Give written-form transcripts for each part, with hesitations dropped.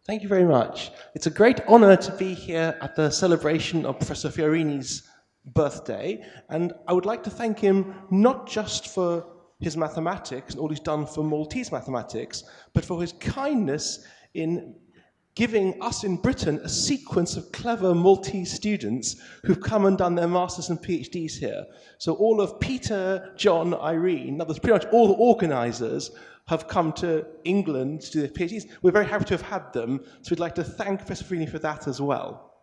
Thank you very much. It's a great honor to be here at the celebration of Professor Fiorini's birthday, and I would like to thank him not just for his mathematics and all he's done for Maltese mathematics, but for his kindness in giving us in Britain a sequence of clever Maltese students who've come and done their masters and PhDs here. So all of Peter, John, Irene, others, pretty much all the organizers have come to England to do their PhDs. We're very happy to have had them, so we'd like to thank Professor Fiorini for that as well.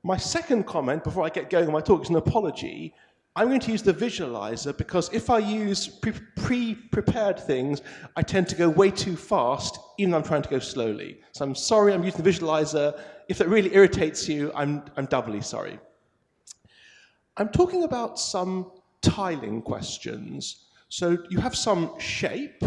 My second comment, before I get going on my talk, is an apology. I'm going to use the visualizer because if I use pre-prepared things, I tend to go way too fast, even though I'm trying to go slowly. So I'm sorry I'm using the visualizer. If that really irritates you, I'm doubly sorry. I'm talking about some tiling questions. So you have some shape,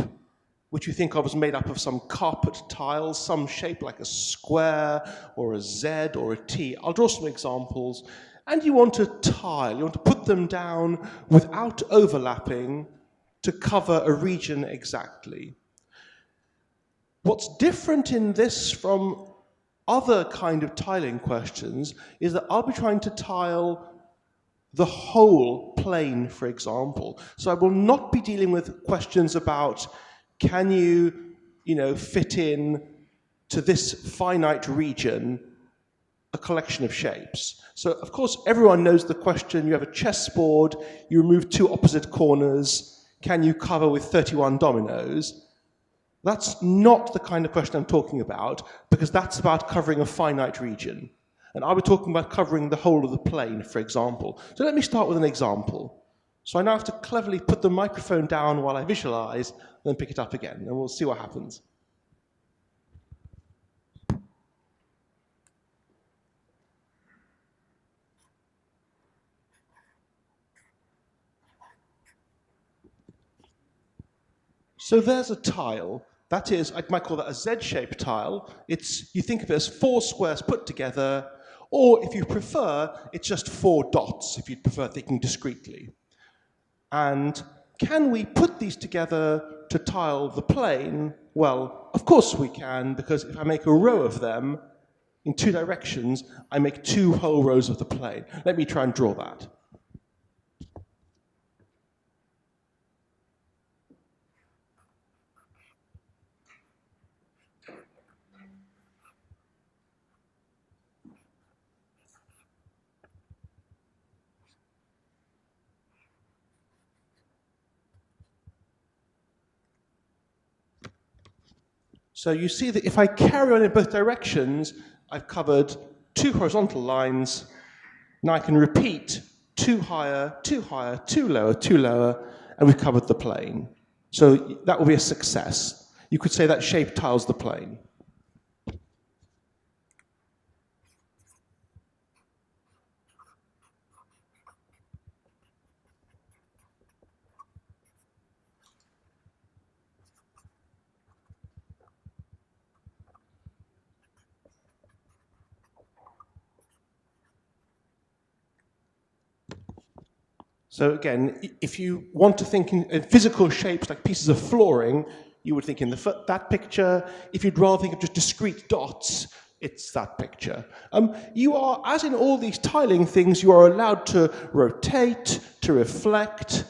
which you think of as made up of some carpet tiles, some shape like a square or a Z or a T. I'll draw some examples. And you want to tile, you want to put them down without overlapping to cover a region exactly. What's different in this from other kind of tiling questions is that I'll be trying to tile the whole plane, for example. So I will not be dealing with questions about can you fit in to this finite region a collection of shapes. So, of course, everyone knows the question. You have a chessboard, you remove two opposite corners, can you cover with 31 dominoes? That's not the kind of question I'm talking about, because that's about covering a finite region. And I'll be talking about covering the whole of the plane, for example. So let me start with an example. So I now have to cleverly put the microphone down while I visualize, then pick it up again, and we'll see what happens. So there's a tile. That is, I might call that a Z-shaped tile. You think of it as 4 squares put together, or if you prefer, it's just 4 dots, if you'd prefer thinking discretely. And can we put these together to tile the plane? Well, of course we can, because if I make a row of them in 2 directions, I make 2 whole rows of the plane. Let me try and draw that. So you see that if I carry on in both directions, I've covered 2 horizontal lines. Now I can repeat 2 higher, 2 higher, 2 lower, 2 lower, and we've covered the plane. So that will be a success. You could say that shape tiles the plane. So again, if you want to think in physical shapes like pieces of flooring, you would think in that picture. If you'd rather think of just discrete dots, it's that picture. You are, as in all these tiling things, you are allowed to rotate, to reflect,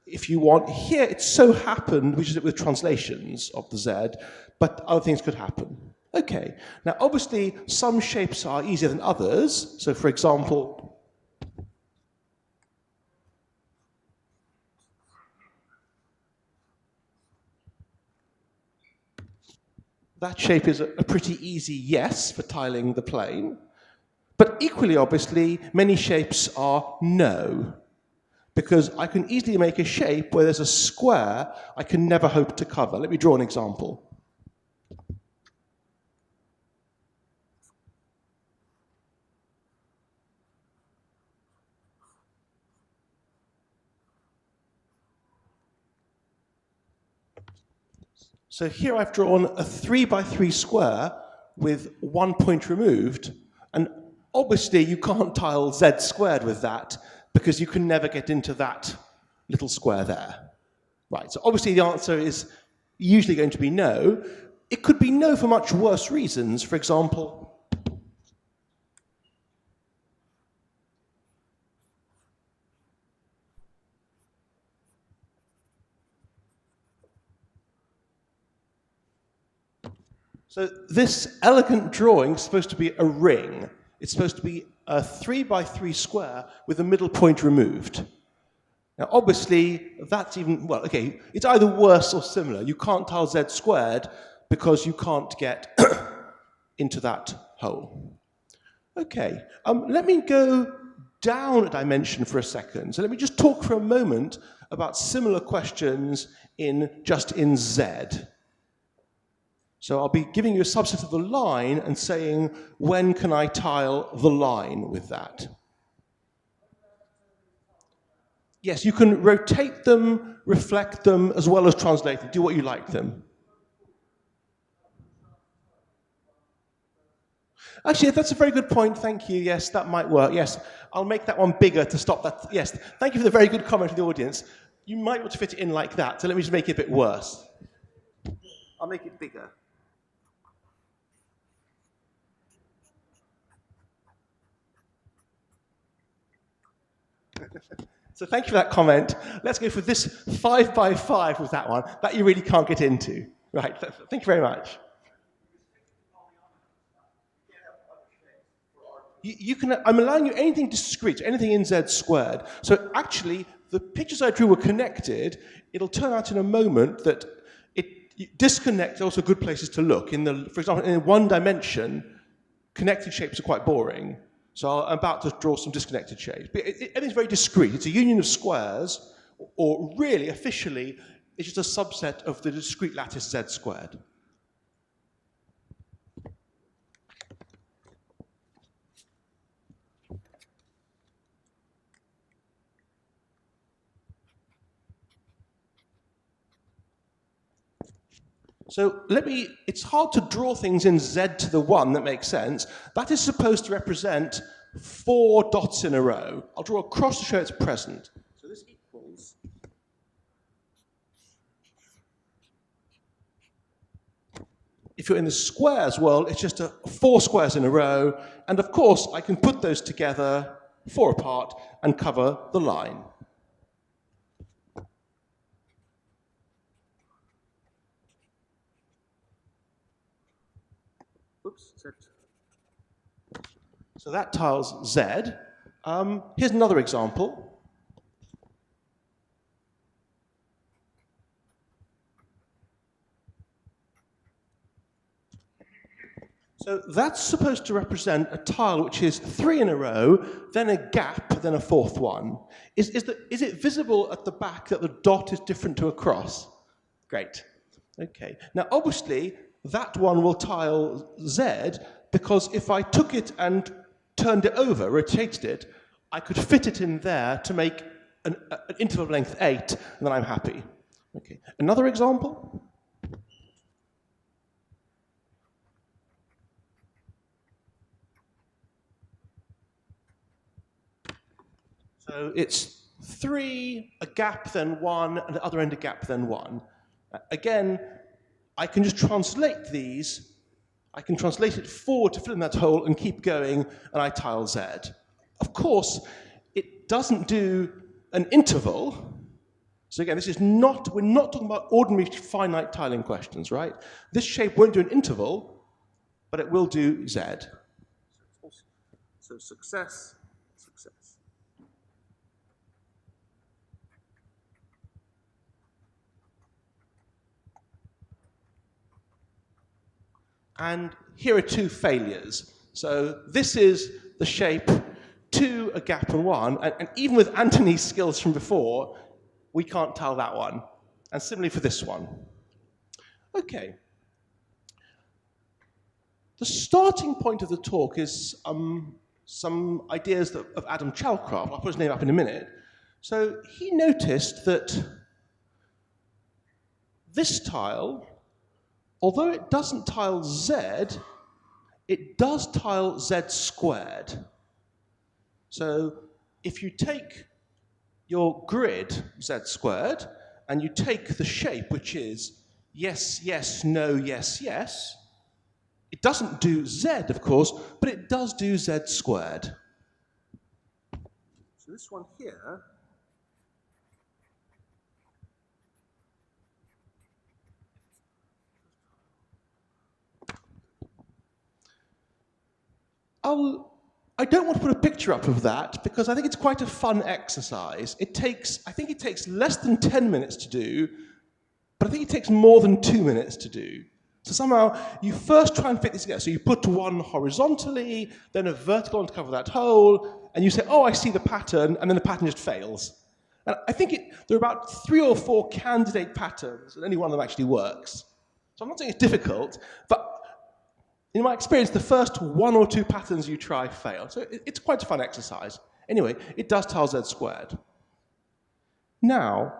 if you want. Here, it so happened, we did it with translations of the Z, but other things could happen. Okay, now obviously some shapes are easier than others. So for example, that shape is a pretty easy yes for tiling the plane. But equally obviously, many shapes are no. Because I can easily make a shape where there's a square I can never hope to cover. Let me draw an example. So here I've drawn a 3 by 3 square with 1 point removed, and obviously you can't tile Z squared with that because you can never get into that little square there. Right, so obviously the answer is usually going to be no. it could be no for much worse reasons. For example, so this elegant drawing is supposed to be a ring. It's supposed to be a 3x3 square with the middle point removed. Now, obviously, that's even, well, okay, it's either worse or similar. You can't tile z squared because you can't get into that hole. Okay, let me go down a dimension for a second. So let me just talk for a moment about similar questions just in z. So I'll be giving you a subset of the line and saying, when can I tile the line with that? Yes, you can rotate them, reflect them, as well as translate them. Do what you like them. Actually, that's a very good point. Thank you. Yes, that might work. Yes, I'll make that one bigger to stop that. Yes, thank you for the very good comment of the audience. You might want to fit it in like that, so let me just make it a bit worse. I'll make it bigger. So thank you for that comment. Let's go for this 5x5 with that one. That you really can't get into. Right, thank you very much. I'm allowing you anything discrete, anything in z squared. So actually, the pictures I drew were connected. It'll turn out in a moment that disconnect are also good places to look. For example, in one dimension, connected shapes are quite boring. So I'm about to draw some disconnected shapes. But everything's very discrete. It's a union of squares, or really, officially, it's just a subset of the discrete lattice z squared. So it's hard to draw things in z to the 1 that makes sense. That is supposed to represent 4 dots in a row. I'll draw a cross to show it's present. So this equals, if you're in the squares world, it's just 4 squares in a row. And of course, I can put those together 4 apart and cover the line. Oops, Z. So that tiles Z. Here's another example. So that's supposed to represent a tile which is 3 in a row, then a gap, then a 4th one. Is it visible at the back that the dot is different to a cross? Great. Okay. Now, obviously, that one will tile Z, because if I took it and turned it over, rotated it, I could fit it in there to make an interval of length 8, and then I'm happy. Okay. Another example? So it's 3, a gap, then 1, and at the other end a gap, then 1. Again, I can just translate these. I can translate it forward to fill in that hole and keep going, and I tile Z. Of course, it doesn't do an interval. So again, we're not talking about ordinary finite tiling questions, right? This shape won't do an interval, but it will do Z. So success, success. And here are 2 failures. So this is the shape 2, a gap, and 1. And even with Anthony's skills from before, we can't tile that one. And similarly for this one. Okay. The starting point of the talk is some ideas of Adam Chalcraft. I'll put his name up in a minute. So he noticed that this tile, although it doesn't tile Z, it does tile Z squared. So if you take your grid Z squared, and you take the shape, which is yes, yes, no, yes, yes. It doesn't do z, of course, but it does do z squared. So this one here, I don't want to put a picture up of that because I think it's quite a fun exercise. I think it takes less than 10 minutes to do, but I think it takes more than 2 minutes to do. So somehow you first try and fit this together. So you put one horizontally, then a vertical one to cover that hole, and you say, oh, I see the pattern, and then the pattern just fails. And I think there are about 3 or 4 candidate patterns, and only one of them actually works. So I'm not saying it's difficult, but in my experience, the first 1 or 2 patterns you try fail. So it's quite a fun exercise. Anyway, it does tile z squared. Now,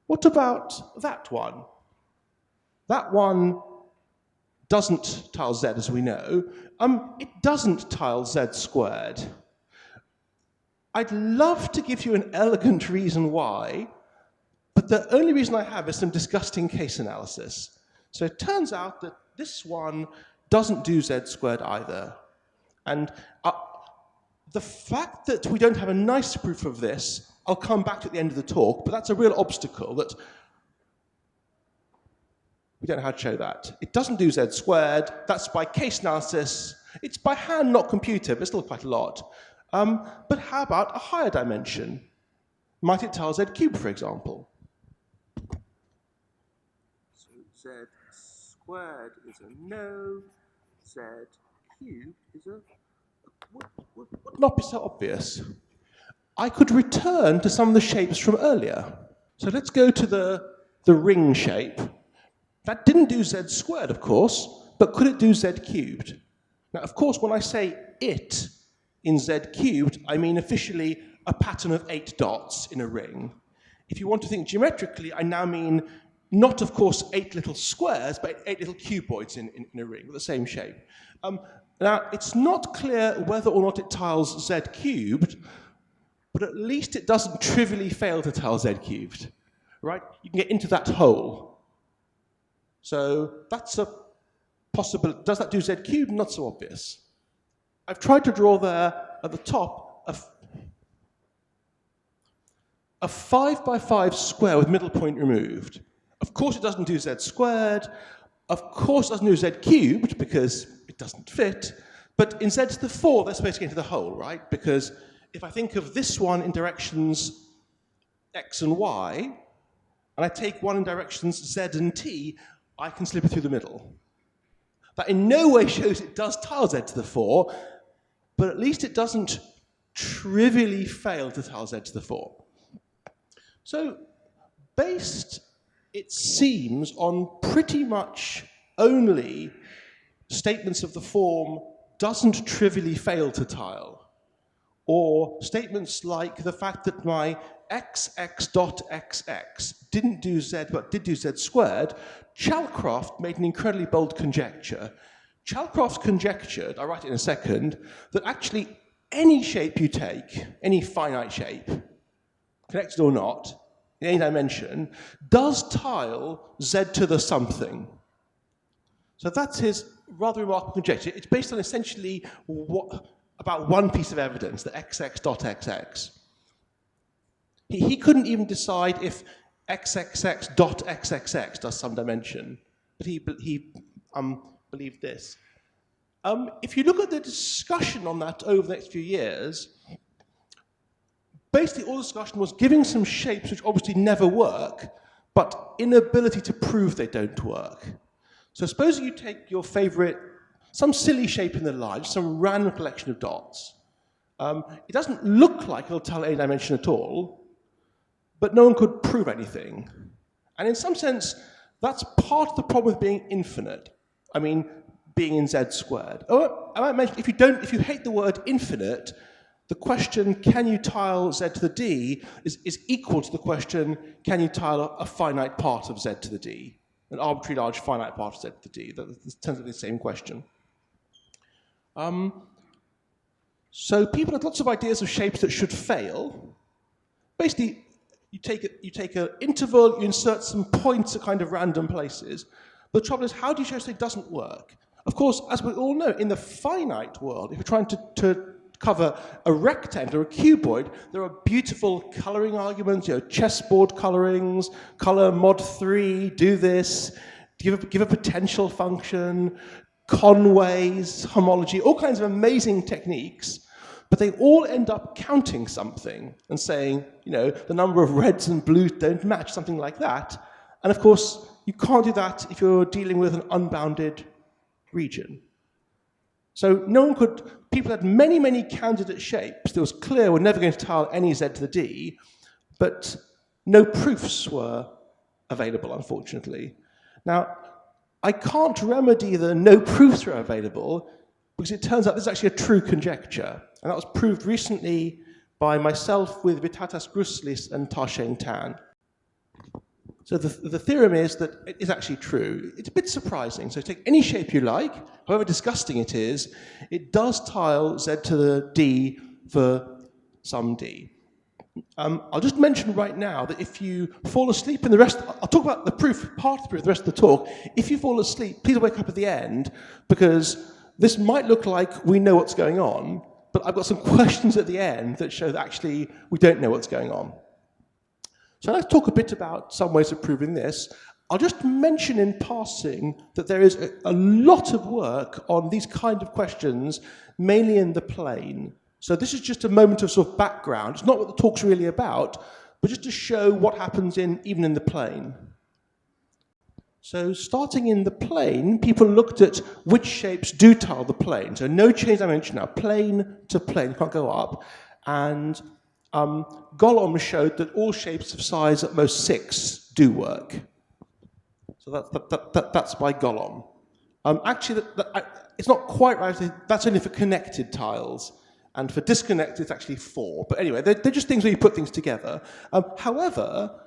what about that one? That one doesn't tile z, as we know. It doesn't tile z squared. I'd love to give you an elegant reason why, but the only reason I have is some disgusting case analysis. So it turns out that this one doesn't do z squared either. And the fact that we don't have a nice proof of this, I'll come back to at the end of the talk, but that's a real obstacle that we don't know how to show that. It doesn't do z squared. That's by case analysis. It's by hand, not computer, but still quite a lot. But how about a higher dimension? Might it tile z cubed, for example? So z squared is a no, z cubed is a... would not be so obvious. I could return to some of the shapes from earlier. So let's go to the ring shape. That didn't do z squared, of course, but could it do z cubed? Now, of course, when I say it in z cubed, I mean officially a pattern of 8 dots in a ring. If you want to think geometrically, I now mean not, of course, 8 little squares, but 8 little cuboids in a ring with the same shape. Now, it's not clear whether or not it tiles z cubed, but at least it doesn't trivially fail to tile z cubed, right? You can get into that hole. So that's a possibility. Does that do z cubed? Not so obvious. I've tried to draw there at the top a 5 by 5 square with middle point removed. Of course it doesn't do z squared. Of course it doesn't do z cubed because it doesn't fit. But in z to the 4, they're supposed to get into the hole, right? Because if I think of this one in directions x and y, and I take one in directions z and t, I can slip it through the middle. That in no way shows it does tile z to the 4, but at least it doesn't trivially fail to tile z to the 4. So, based, it seems, on pretty much only statements of the form doesn't trivially fail to tile, or statements like the fact that my xx.xx didn't do z but did do z squared, Chalcroft made an incredibly bold conjecture. Chalcroft conjectured, I'll write it in a second, that actually any shape you take, any finite shape, connected or not, in any dimension, does tile z to the something. So that's his rather remarkable conjecture. It's based on essentially about one piece of evidence, the xx.xx. He couldn't even decide if xxx.xxx does some dimension, but he believed this. If you look at the discussion on that over the next few years, basically all the discussion was giving some shapes which obviously never work, but inability to prove they don't work. So suppose you take your favorite, some silly shape in the line, some random collection of dots. It doesn't look like it'll tell any dimension at all, but no one could prove anything. And in some sense, that's part of the problem with being infinite. I mean, being in z squared. Oh, I might mention, if you hate the word infinite, the question, can you tile z to the d, is equal to the question, can you tile a finite part of z to the d? An arbitrary large finite part of z to the d. That turns out to be the same question. So people have lots of ideas of shapes that should fail. Basically, you take an interval, you insert some points at kind of random places. But the trouble is, how do you show something doesn't work? Of course, as we all know, in the finite world, if you're trying to cover a rectangle or a cuboid, there are beautiful coloring arguments, chessboard colorings, color mod 3, do this, give a potential function, Conway's, homology, all kinds of amazing techniques, but they all end up counting something and saying, the number of reds and blues don't match, something like that. And of course, you can't do that if you're dealing with an unbounded region. So people had many, many candidate shapes. It was clear we're never going to tile any z to the d, but no proofs were available, unfortunately. Now, I can't remedy the no proofs are available because it turns out this is actually a true conjecture. And that was proved recently by myself with Vitatas Gruslis and Tarshain Tan. So the theorem is that it is actually true. It's a bit surprising. So take any shape you like, however disgusting it is, it does tile z to the d for some d. I'll just mention right now that if you fall asleep in the rest, I'll talk about the proof, part of the proof, the rest of the talk. If you fall asleep, please wake up at the end, because this might look like we know what's going on, but I've got some questions at the end that show that actually we don't know what's going on. So let's talk a bit about some ways of proving this. I'll just mention in passing that there is a lot of work on these kind of questions, mainly in the plane. So this is just a moment of sort of background. It's not what the talk's really about, but just to show what happens even in the plane. So starting in the plane, people looked at which shapes do tile the plane. So no change dimension now, plane to plane, can't go up. And Golomb showed that all shapes of size at most 6 do work. So that's by Golomb. Actually, it's not quite right. That's only for connected tiles. And for disconnected, it's actually 4. But anyway, they're just things where you put things together. However,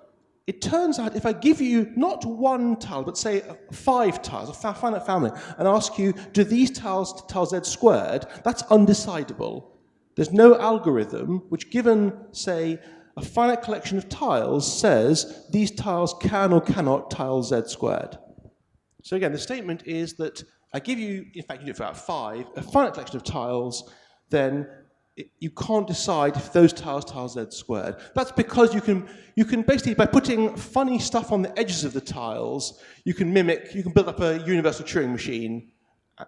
it turns out if I give you not one tile, but say 5 tiles, a finite family, and ask you, do these tiles tile z squared, that's undecidable. There's no algorithm which, given, say, a finite collection of tiles, says these tiles can or cannot tile z squared. So again, the statement is that I give you, in fact, you do it for about 5, a finite collection of tiles, then you can't decide if those tiles tile z squared. That's because you can basically, by putting funny stuff on the edges of the tiles, you can build up a universal Turing machine,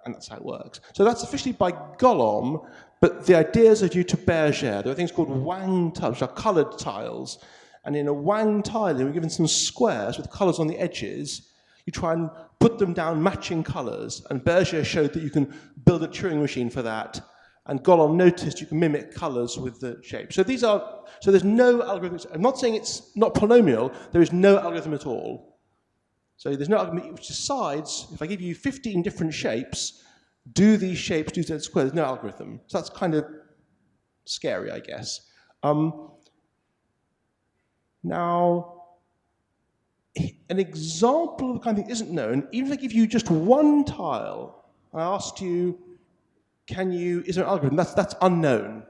and that's how it works. So that's officially by Golomb, but the ideas are due to Berger. There are things called Wang tiles, which are colored tiles, and in a Wang tile, you're given some squares with colors on the edges. You try and put them down matching colors, and Berger showed that you can build a Turing machine for that. And Golomb noticed you can mimic colors with the shape. So there's no algorithm. I'm not saying it's not polynomial. There is no algorithm at all. So there's no algorithm which decides, if I give you 15 different shapes, do these shapes do z squared? There's no algorithm. So that's kind of scary, I guess. Now, an example of the kind of thing isn't known. Even if I give you just one tile, I asked you, is there an algorithm? That's unknown.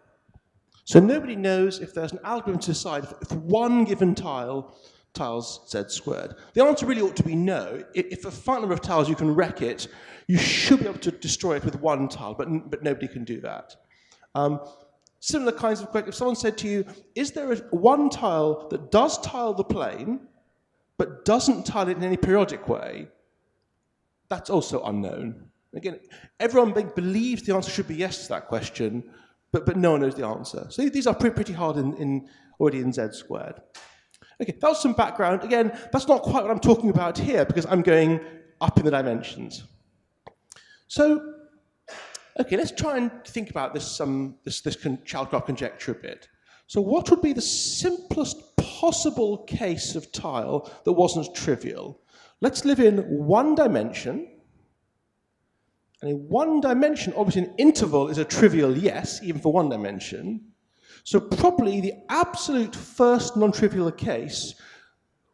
So nobody knows if there's an algorithm to decide if one given tile tiles z squared. The answer really ought to be no. If a finite number of tiles you can wreck it, you should be able to destroy it with one tile, but nobody can do that. Similar kinds of questions. If someone said to you, is there one tile that does tile the plane, but doesn't tile it in any periodic way, that's also unknown. Again, everyone believes the answer should be yes to that question, but no one knows the answer. So these are pretty hard already in z squared. Okay, that was some background. Again, that's not quite what I'm talking about here, because I'm going up in the dimensions. So, okay, let's try and think about this Chalcroft conjecture a bit. So what would be the simplest possible case of tile that wasn't trivial? Let's live in one dimension. And in one dimension, obviously an interval is a trivial yes, even for one dimension. So probably the absolute first non-trivial case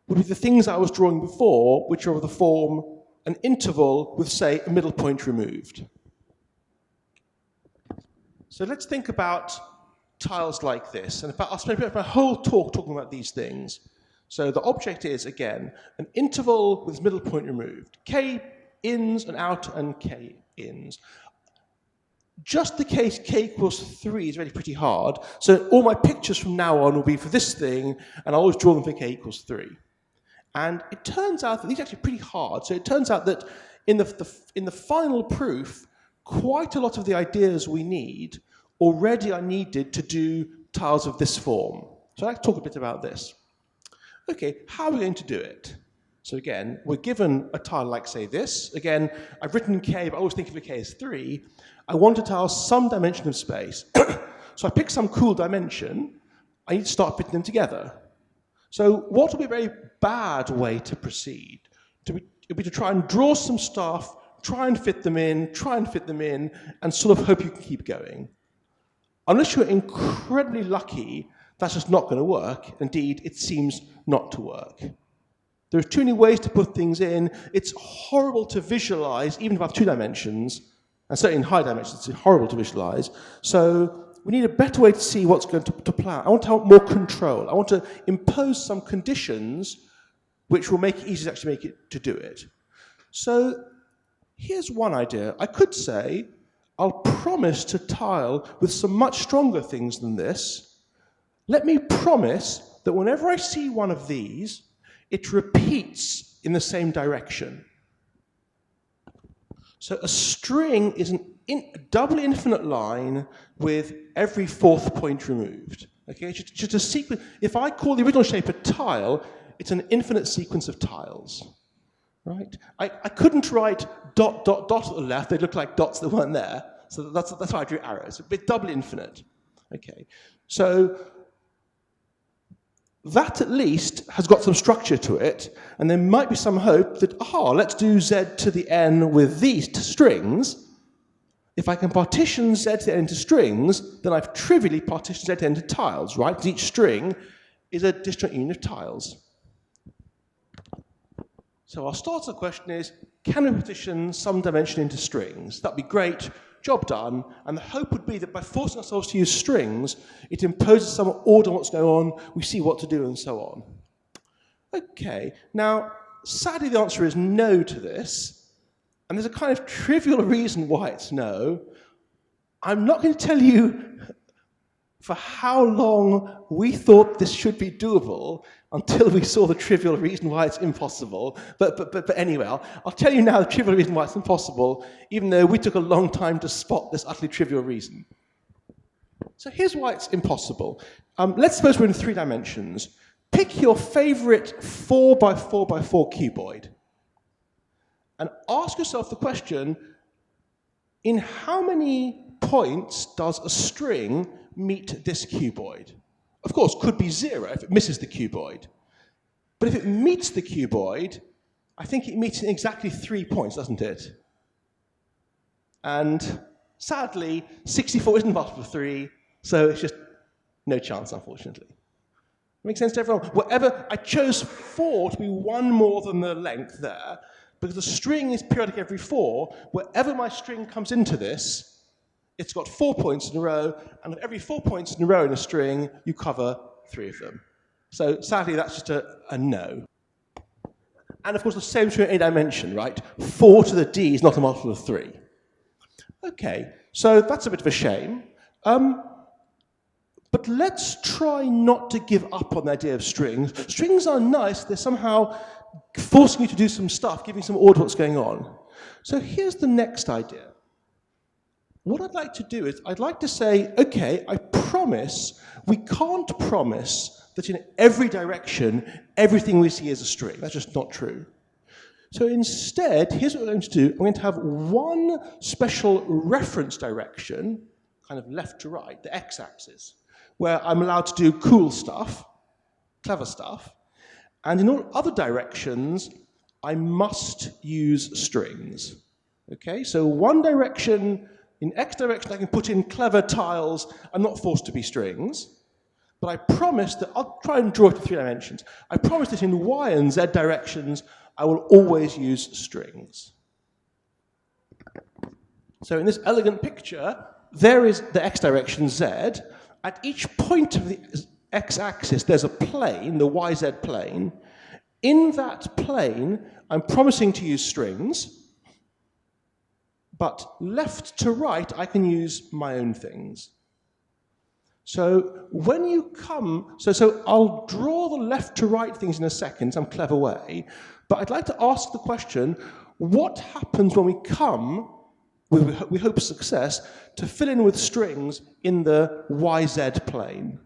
would be the things I was drawing before, which are of the form an interval with, say, a middle point removed. So let's think about tiles like this. And in fact, I'll spend my whole talk talking about these things. So the object is, again, an interval with its middle point removed. K ins and out and K ins. Just the case K equals 3 is really pretty hard. So all my pictures from now on will be for this thing, and I'll always draw them for K equals 3. And it turns out that these are actually pretty hard. So it turns out that in the final proof, quite a lot of the ideas we need already are needed to do tiles of this form. So I'd like to talk a bit about this. Okay, how are we going to do it? So again, we're given a tile like, say, this. Again, I've written K, but I always think of a K as 3. I want a tile some dimension of space. So I pick some cool dimension. I need to start fitting them together. So what would be a very bad way to proceed? Would be to try and draw some stuff, try and fit them in, and sort of hope you can keep going. Unless you're incredibly lucky, that's just not going to work. Indeed, it seems not to work. There are too many ways to put things in. It's horrible to visualize, even if I have 2 dimensions, and certainly in high dimensions, it's horrible to visualize. So we need a better way to see what's going to plan. I want to have more control. I want to impose some conditions which will make it easier to actually make it to do it. So here's one idea. I could say, I'll promise to tile with some much stronger things than this. Let me promise that whenever I see one of these, it repeats in the same direction. So a string is a double infinite line with every 4th point removed. Okay, just a sequence. If I call the original shape a tile, it's an infinite sequence of tiles. Right? I couldn't write dot, dot, dot at the left. They look like dots that weren't there. So that's why I drew arrows. It's double infinite. Okay, so that at least has got some structure to it, and there might be some hope that, let's do z to the n with these strings. If I can partition z to the n into strings, then I've trivially partitioned z to the n into tiles, right? Because each string is a disjoint union of tiles. So our starter question is, can we partition some dimension into strings? That'd be great. Job done, and the hope would be that by forcing ourselves to use strings, it imposes some order on what's going on, we see what to do, and so on. Okay, now, sadly the answer is no to this, and there's a kind of trivial reason why it's no. I'm not going to tell you for how long we thought this should be doable until we saw the trivial reason why it's impossible. But anyway, I'll tell you now the trivial reason why it's impossible, even though we took a long time to spot this utterly trivial reason. So here's why it's impossible. Let's suppose we're in 3 dimensions. Pick your favorite 4 by 4 by 4 cuboid and ask yourself the question, in how many points does a string meet this cuboid? Of course, could be 0 if it misses the cuboid. But if it meets the cuboid, I think it meets in exactly 3 points, doesn't it? And sadly, 64 isn't multiple of 3, so it's just no chance, unfortunately. Makes sense to everyone? Whatever, I chose 4 to be 1 more than the length there, because the string is periodic every 4. Wherever my string comes into this, it's got 4 points in a row, and with every 4 points in a row in a string, you cover 3 of them. So sadly, that's just a no. And of course, the same is true in a dimension, right? 4 to the d is not a multiple of 3. Okay, so that's a bit of a shame. But let's try not to give up on the idea of strings. Strings are nice. They're somehow forcing you to do some stuff, giving some order to what's going on. So here's the next idea. What I'd like to do is, I'd like to say, okay, I promise, we can't promise that in every direction, everything we see is a string. That's just not true. So instead, here's what we're going to do. I'm going to have one special reference direction, kind of left to right, the x-axis, where I'm allowed to do cool stuff, clever stuff, and in all other directions, I must use strings. Okay, so one direction, in x direction, I can put in clever tiles. I'm not forced to be strings. But I promise that, I'll try and draw it to 3 dimensions. I promise that in y and z directions, I will always use strings. So in this elegant picture, there is the x direction z, At each point of the x-axis, there's a plane, the yz plane. In that plane, I'm promising to use strings, but left to right, I can use my own things. So when you come, so I'll draw the left to right things in a second, some clever way, but I'd like to ask the question, what happens when we come, we hope success, to fill in with strings in the YZ plane?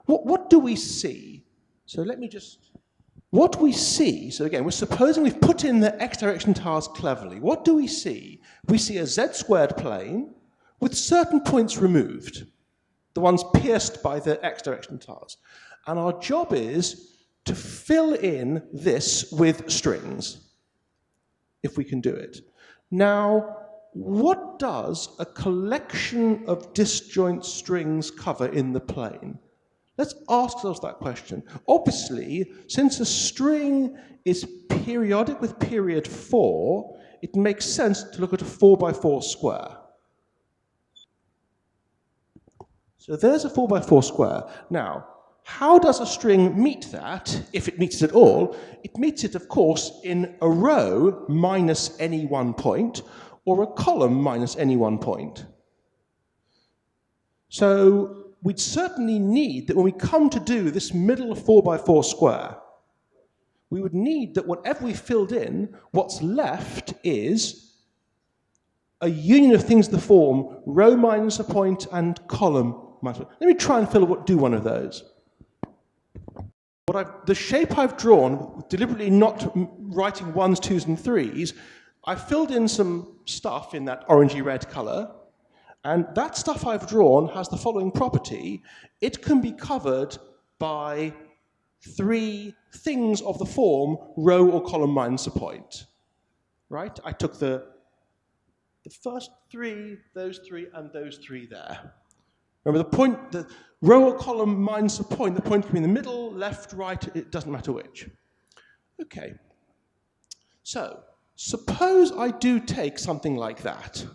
What do we see? So let me just, what we see, so again, we're supposing we've put in the x direction tiles cleverly. What do we see? We see a z squared plane with certain points removed, the ones pierced by the x direction tiles. And our job is to fill in this with strings, if we can do it. Now, what does a collection of disjoint strings cover in the plane? Let's ask ourselves that question. Obviously, since a string is periodic with period 4, it makes sense to look at a 4x4 square. So there's a 4x4 square. Now, how does a string meet that, if it meets it at all? It meets it, of course, in a row minus any one point, or a column minus any one point. So we'd certainly need that when we come to do this middle 4x4 square, we would need that whatever we filled in, what's left is a union of things that form row minus a point and column minus a point. Let me try and do one of those. The shape I've drawn, deliberately not writing 1s, 2s, and 3s, I filled in some stuff in that orangey red color, and that stuff I've drawn has the following property. It can be covered by 3 things of the form row or column minus a point. Right? I took the first 3, those 3, and those 3 there. Remember the row or column minus a point, the point can be in the middle, left, right, it doesn't matter which. Okay. So, suppose I do take something like that,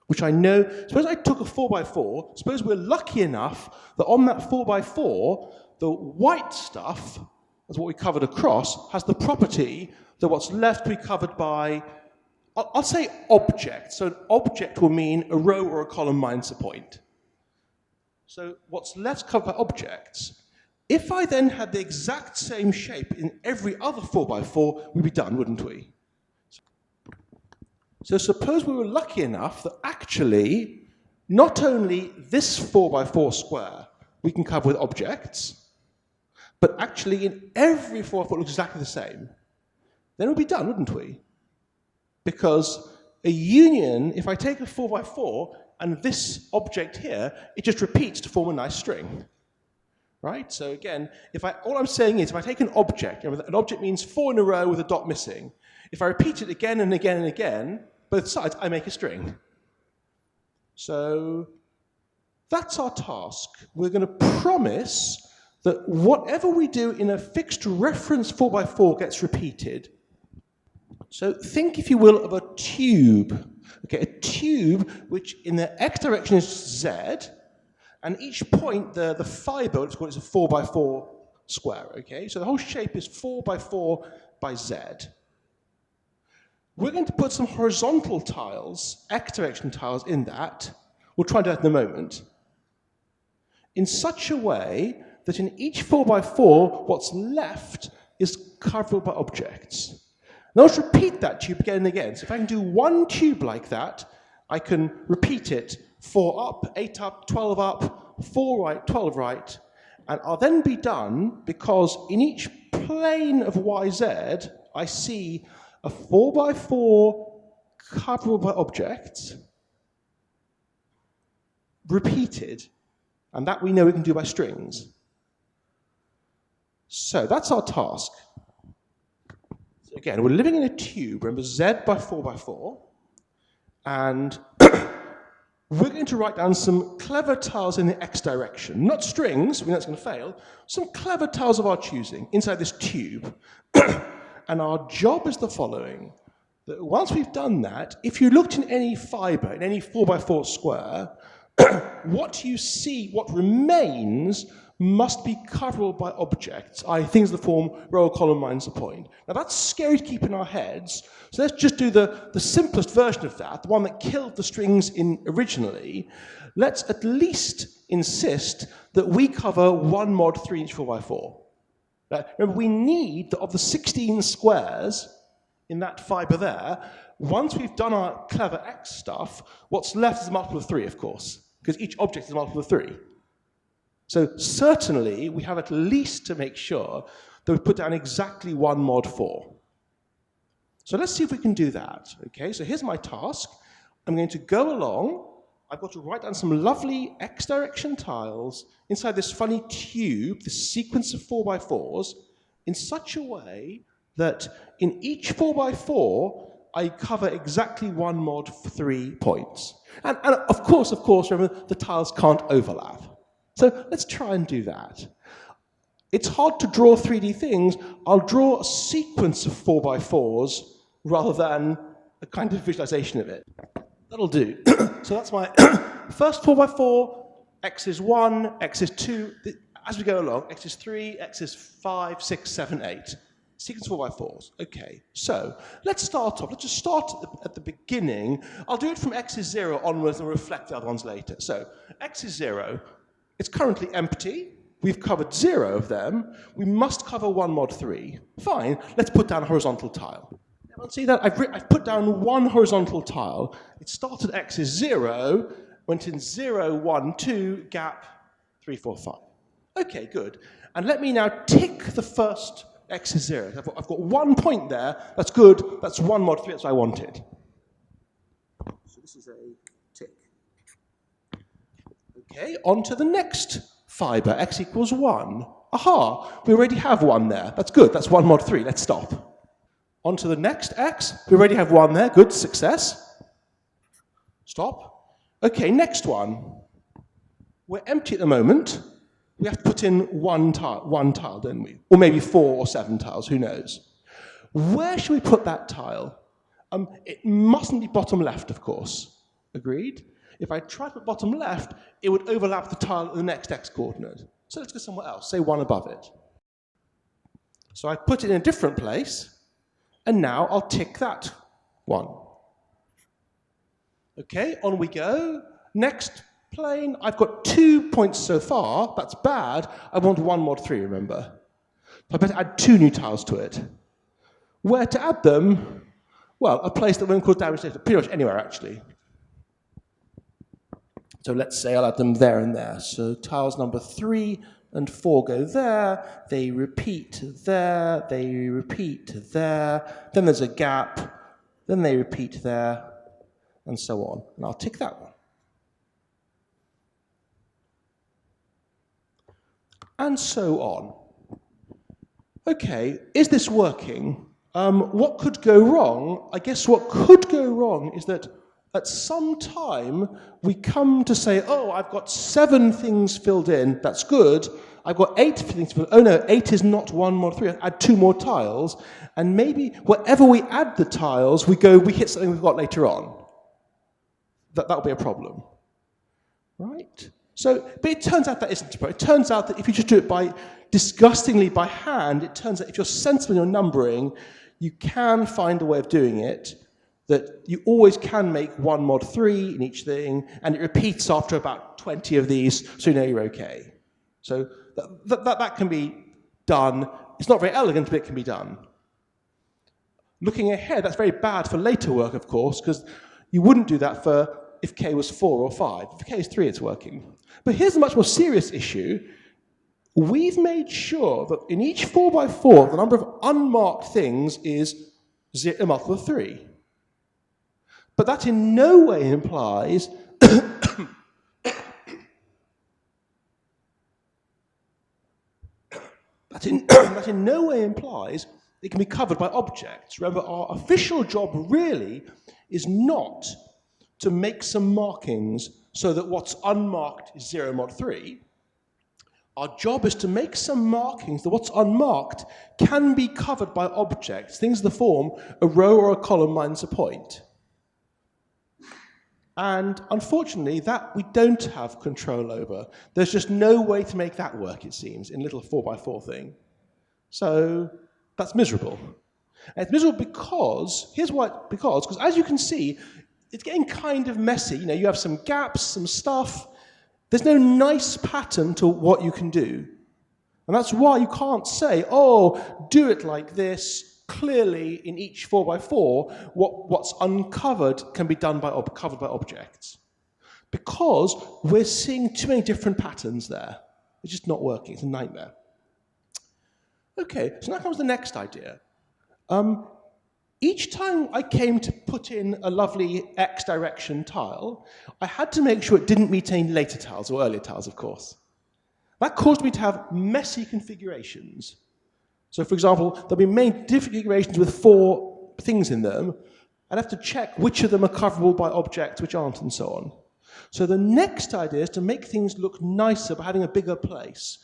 which I know, suppose I took a 4x4, suppose we're lucky enough that on that 4x4, the white stuff, that's what we covered across, has the property that what's left will be covered by, I'll say object. So an object will mean a row or a column minus a point. So what's left covered by objects. If I then had the exact same shape in every other 4x4, we'd be done, wouldn't we? So suppose we were lucky enough that actually, not only this 4x4 square we can cover with objects, but actually in every 4x4 it looks exactly the same. Then we'd be done, wouldn't we? Because a union, if I take a 4x4 and this object here, it just repeats to form a nice string. Right? So again, all I'm saying is if I take an object, an object means 4 in a row with a dot missing. If I repeat it again and again and again, both sides, I make a string. So that's our task. We're going to promise that whatever we do in a fixed reference 4x4 gets repeated. So think, if you will, of a tube. Okay, a tube which in the x direction is z, and each point, the fiber, let's call it a 4x4 square. Okay, so the whole shape is 4x4 by z. We're going to put some horizontal tiles, x direction tiles in that. We'll try that in a moment. In such a way that in each 4x4, what's left is covered by objects. Now let's repeat that tube again and again. So if I can do one tube like that, I can repeat it 4 up, 8 up, 12 up, 4 right, 12 right, and I'll then be done because in each plane of YZ, I see a 4x4 coverable by objects repeated, and that we know we can do by strings. So that's our task. So again, we're living in a tube, remember Z by 4x4, and we're going to write down some clever tiles in the x direction. Not strings, we know it's going to fail, some clever tiles of our choosing inside this tube. And our job is the following, that once we've done that, if you looked in any fiber, in any 4x4 square, what you see, what remains, must be coverable by objects, i.e. things of the form row, column, minus a point. Now that's scary to keep in our heads, so let's just do the simplest version of that, the one that killed the strings in originally. Let's at least insist that we cover 1 mod 3 in each 4x4. Remember, we need, of the 16 squares in that fibre there, once we've done our clever x stuff, what's left is a multiple of 3, of course, because each object is a multiple of 3. So certainly, we have at least to make sure that we put down exactly 1 mod 4. So let's see if we can do that. Okay, so here's my task. I'm going to go along. I've got to write down some lovely x direction tiles inside this funny tube, this sequence of 4x4s, in such a way that in each 4x4, I cover exactly 1 mod 3 points. And of course, remember, the tiles can't overlap. So let's try and do that. It's hard to draw 3D things. I'll draw a sequence of 4x4s rather than a kind of visualization of it. That'll do. So that's my first 4x4. X is 1, X is 2. As we go along, X is 3, X is 5, 6, 7, 8. Sequence 4x4s. Okay, so let's start off. Let's just start at the beginning. I'll do it from X is 0 onwards and reflect the other ones later. So X is 0. It's currently empty. We've covered 0 of them. We must cover 1 mod 3. Fine, let's put down a horizontal tile. Everyone see that? I've put down 1 horizontal tile. It started X is 0, went in 0, 1, 2, gap, 3, 4, 5. Okay, good. And let me now tick the first X is 0. I've got 1 point there. That's good. That's 1 mod 3. That's what I wanted. So this is a tick. Okay, on to the next fibre. X equals 1. Aha, we already have 1 there. That's good. That's 1 mod 3. Let's stop. On to the next X. We already have 1 there. Good, success. Stop. Okay, next one. We're empty at the moment. We have to put in one tile, don't we? Or maybe 4 or 7 tiles, who knows? Where should we put that tile? It mustn't be bottom left, of course. Agreed? If I try to put bottom left, it would overlap the tile at the next x coordinate. So let's go somewhere else, say 1 above it. So I put it in a different place, and now I'll tick that 1. Okay, on we go. Next plane, I've got 2 points so far. That's bad. I want 1 mod 3, remember. I better add 2 new tiles to it. Where to add them? Well, a place that won't cause damage later. Pretty much anywhere, actually. So let's say I'll add them there and there. So tiles number 3 and 4 go there. They repeat there. They repeat there. Then there's a gap. Then they repeat there, and so on. And I'll tick that one. And so on. Okay, is this working? What could go wrong? I guess what could go wrong is that at some time we come to say, oh, I've got 7 things filled in, that's good. I've got 8 things filled in. Oh no, 8 is not 1 mod 3, add 2 more tiles. And maybe wherever we add the tiles, we hit something we've got later on. That'll be a problem. Right? So, but it turns out that isn't a problem. It turns out that if you just do it disgustingly by hand, it turns out if you're sensible in your numbering, you can find a way of doing it, that you always can make 1 mod 3 in each thing, and it repeats after about 20 of these, so you know you're okay. So that can be done. It's not very elegant, but it can be done. Looking ahead, that's very bad for later work, of course, because you wouldn't do that for if k was 4 or 5. If k is 3, it's working. But here's a much more serious issue. We've made sure that in each 4x4, the number of unmarked things is a multiple of 3. But that in no way implies that in no way implies it can be covered by objects. Remember, our official job really is not to make some markings so that what's unmarked is 0 mod 3. Our job is to make some markings that what's unmarked can be covered by objects, things of the form a row or a column minus a point. And unfortunately, that we don't have control over. There's just no way to make that work, it seems, in a little 4x4 thing. So that's miserable. And it's miserable because, here's why, because as you can see, it's getting kind of messy. You know, you have some gaps, some stuff. There's no nice pattern to what you can do. And that's why you can't say, oh, do it like this. Clearly, in each 4x4, what's uncovered can be done covered by objects. Because we're seeing too many different patterns there. It's just not working. It's a nightmare. Okay, so now comes the next idea. Each time I came to put in a lovely X direction tile, I had to make sure it didn't meet any later tiles, or earlier tiles, of course. That caused me to have messy configurations. So, for example, there'll be many different configurations with 4 things in them. I'd have to check which of them are coverable by objects, which aren't, and so on. So the next idea is to make things look nicer by having a bigger place.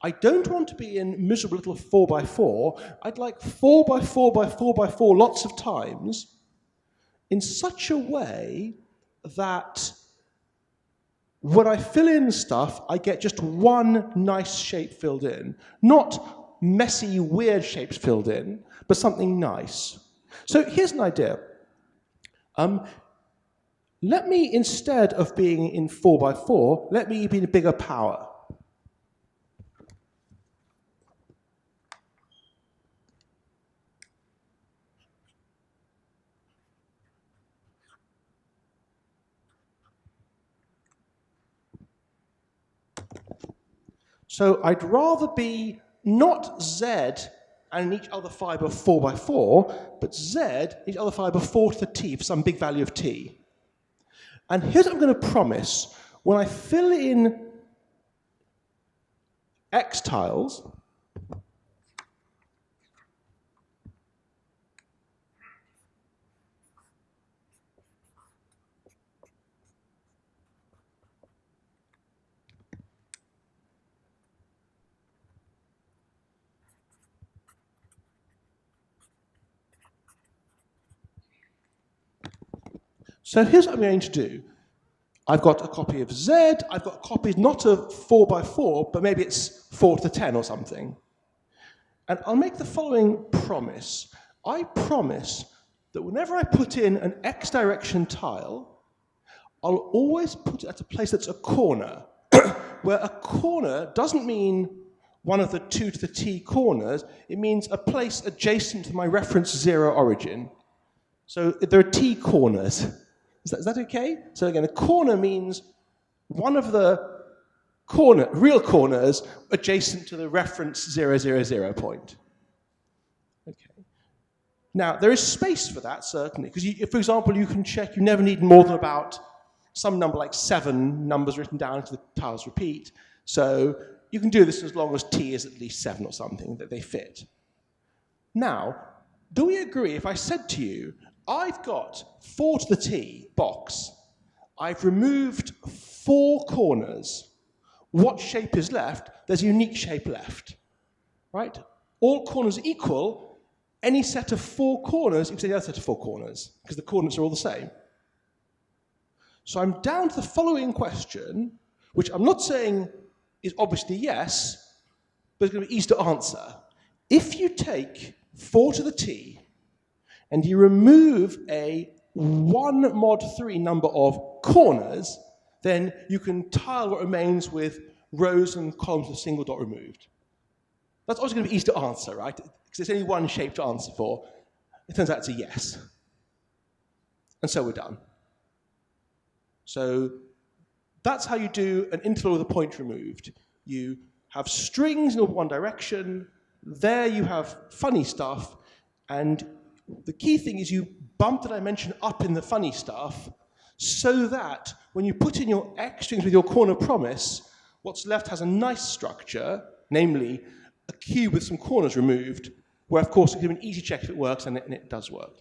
I don't want to be in miserable little 4x4. I'd like 4x4x4x4 lots of times in such a way that when I fill in stuff, I get just one nice shape filled in. Not messy, weird shapes filled in, but something nice. So here's an idea. Let me, instead of being in 4x4, let me be in a bigger power. So I'd rather be not Z and in each other fiber 4x4, but Z in each other fiber 4 to the t for some big value of t. And here's what I'm going to promise. When I fill in X tiles, so here's what I'm going to do. I've got a copy of Z, I've got copies not of 4x4, but maybe it's 4 to the 10 or something. And I'll make the following promise. I promise that whenever I put in an X direction tile, I'll always put it at a place that's a corner, where a corner doesn't mean one of the 2 to the t corners, it means a place adjacent to my reference 0 origin. So there are t corners. Is that okay? So again, a corner means one of the real corners adjacent to the reference 0, 0, 0 point. Okay. Now, there is space for that, certainly, because, for example, you can check you never need more than about some number like 7 numbers written down into the tiles repeat. So you can do this as long as t is at least 7 or something, that they fit. Now, do we agree if I said to you, I've got 4 to the t box. I've removed 4 corners. What shape is left? There's a unique shape left, right? All corners equal. Any set of 4 corners equals any other set of 4 corners, because the coordinates are all the same. So I'm down to the following question, which I'm not saying is obviously yes, but it's going to be easy to answer. If you take 4 to the t, and you remove a 1 mod 3 number of corners, then you can tile what remains with rows and columns with a single dot removed. That's obviously going to be easy to answer, right? Because there's only one shape to answer for. It turns out it's a yes. And so we're done. So that's how you do an interval with a point removed. You have strings in one direction. There you have funny stuff. And the key thing is you bump the dimension up in the funny stuff so that when you put in your X strings with your corner promise, what's left has a nice structure, namely a cube with some corners removed, where, of course, it can be an easy check if it works, and it does work.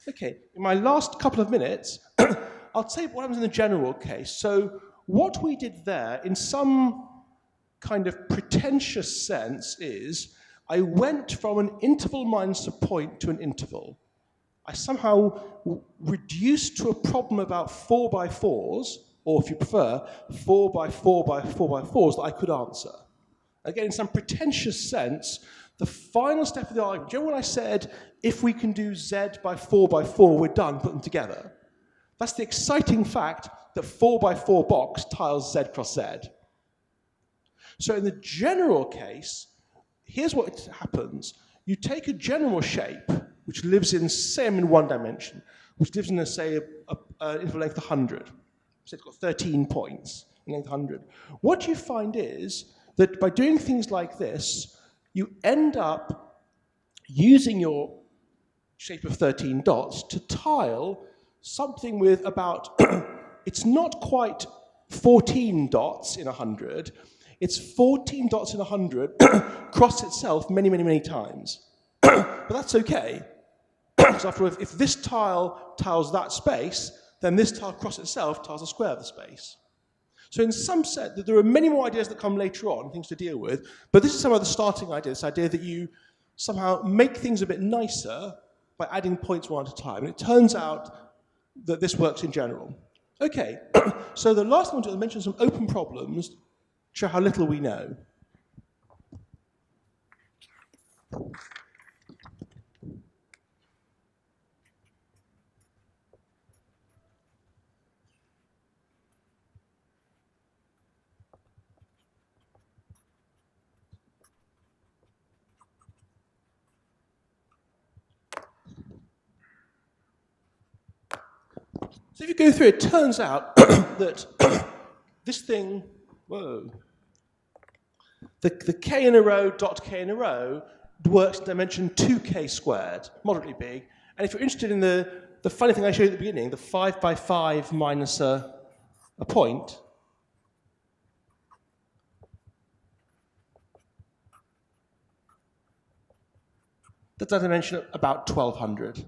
Okay, in my last couple of minutes, I'll say what happens in the general case. So what we did there, in some kind of pretentious sense, is I went from an interval minus a point to an interval. I somehow reduced to a problem about 4x4s, or if you prefer, 4x4x4x4s that I could answer. Again, in some pretentious sense, the final step of the argument, do you know when I said, if we can do z by 4x4, we're done, put them together? That's the exciting fact that 4x4 box tiles z cross z. So in the general case, here's what happens. You take a general shape, which lives in, say, in one dimension, which lives in, say, an interval length 100. So it's got 13 points in length 100. What you find is that by doing things like this, you end up using your shape of 13 dots to tile something with about, it's not quite 14 dots in 100, it's 14 dots in 100 cross itself many, many, many times. But that's okay. So after all, if this tile tiles that space, then this tile cross itself tiles the square of the space. So in some sense, there are many more ideas that come later on, things to deal with, but this is some of the starting ideas, this idea that you somehow make things a bit nicer by adding points one at a time. And it turns out that this works in general. Okay, so the last one to mention some open problems to show how little we know. So if you go through, it turns out that this thing, whoa, the k in a row dot k in a row works in dimension 2k squared, moderately big. And if you're interested in the funny thing I showed you at the beginning, the 5 by 5 minus a point, that's a dimension about 1200.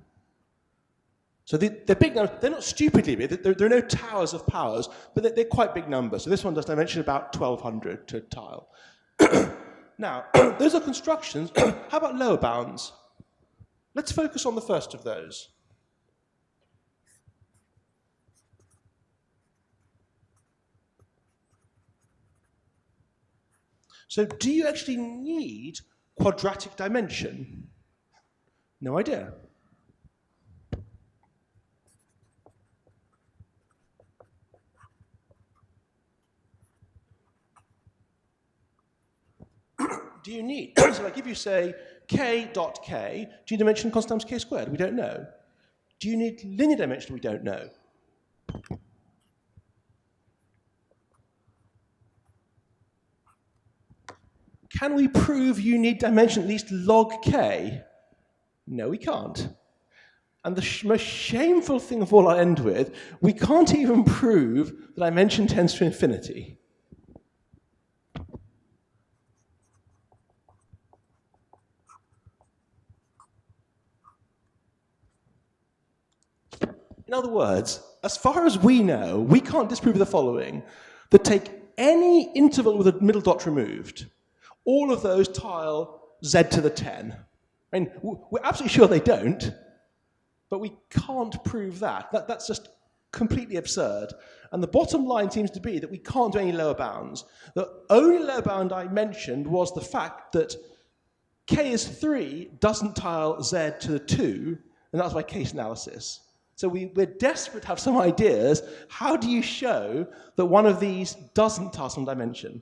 So they're big numbers. They're not stupidly big. There are no towers of powers, but they're quite big numbers. So this one does dimension about 1200 to tile. Now, those are constructions. How about lower bounds? Let's focus on the first of those. So do you actually need quadratic dimension? No idea. Do you need, so like if you say k dot k, do you dimension constant times k squared? We don't know. Do you need linear dimension? We don't know. Can we prove you need dimension at least log k? No, we can't. And the most shameful thing of all I'll end with, we can't even prove that dimension tends to infinity. In other words, as far as we know, we can't disprove the following, that take any interval with a middle dot removed, all of those tile z to the 10. I mean, we're absolutely sure they don't, but we can't prove that. That's just completely absurd. And the bottom line seems to be that we can't do any lower bounds. The only lower bound I mentioned was the fact that k is 3 doesn't tile z to the 2, and that's by case analysis. So we're desperate to have some ideas. How do you show that one of these doesn't tile some dimension?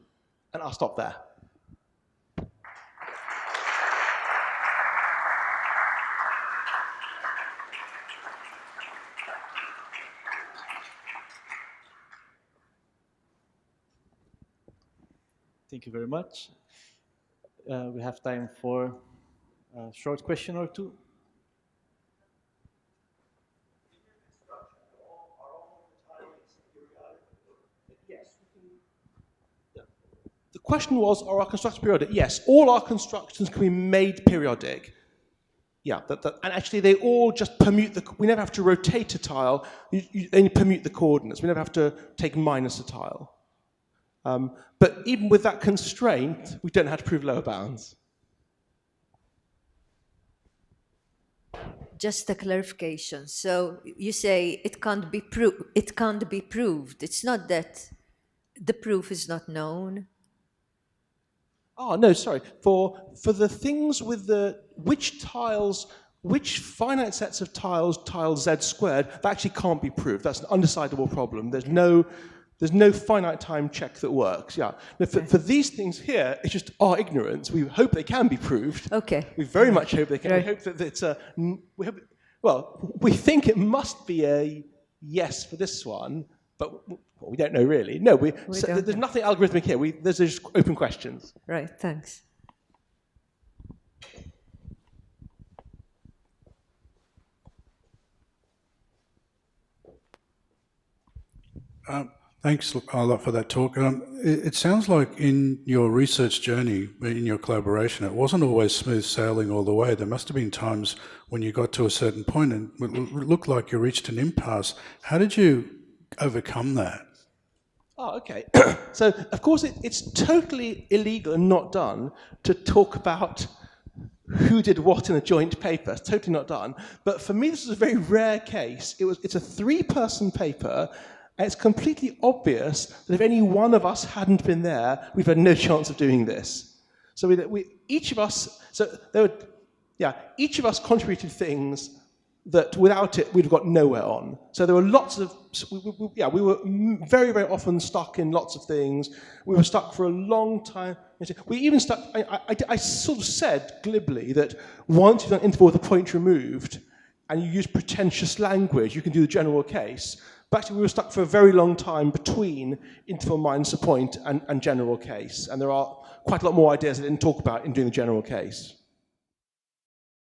And I'll stop there. Thank you very much. We have time for a short question or two. The question was, are our constructions periodic? Yes, all our constructions can be made periodic. Yeah, and actually they all just permute we never have to rotate a tile, you only permute the coordinates. We never have to take minus a tile. But even with that constraint, we don't have to prove lower bounds. just a clarification. So you say it can't be it can't be proved. It's not that the proof is not known. Oh, no, sorry. For the things with which finite sets of tiles z squared, that actually can't be proved. That's an undecidable problem. There's no finite time check that works. Yeah. No, for these things here, it's just our ignorance. We hope they can be proved. Okay. We very much hope they can. Right. We hope that it's we think it must be a yes for this one, but we don't know really. No, there's nothing algorithmic here. There's just open questions. Right, thanks. Thanks a lot for that talk. It sounds like in your research journey, in your collaboration, it wasn't always smooth sailing all the way. There must have been times when you got to a certain point and it looked like you reached an impasse. How did you overcome that? Oh, okay. So, of course, it's totally illegal and not done to talk about who did what in a joint paper. It's totally not done. But for me, this is a very rare case. It's a 3-person paper, and it's completely obvious that if any one of us hadn't been there, we've had no chance of doing this. So each of us contributed things that without it we'd have got nowhere on. So there were lots of, we were very, very often stuck in lots of things. We were stuck for a long time. We even stuck, I sort of said glibly that once you've done an interval with a point removed and you use pretentious language, you can do the general case. But actually we were stuck for a very long time between interval minus a point and general case. And there are quite a lot more ideas I didn't talk about in doing the general case.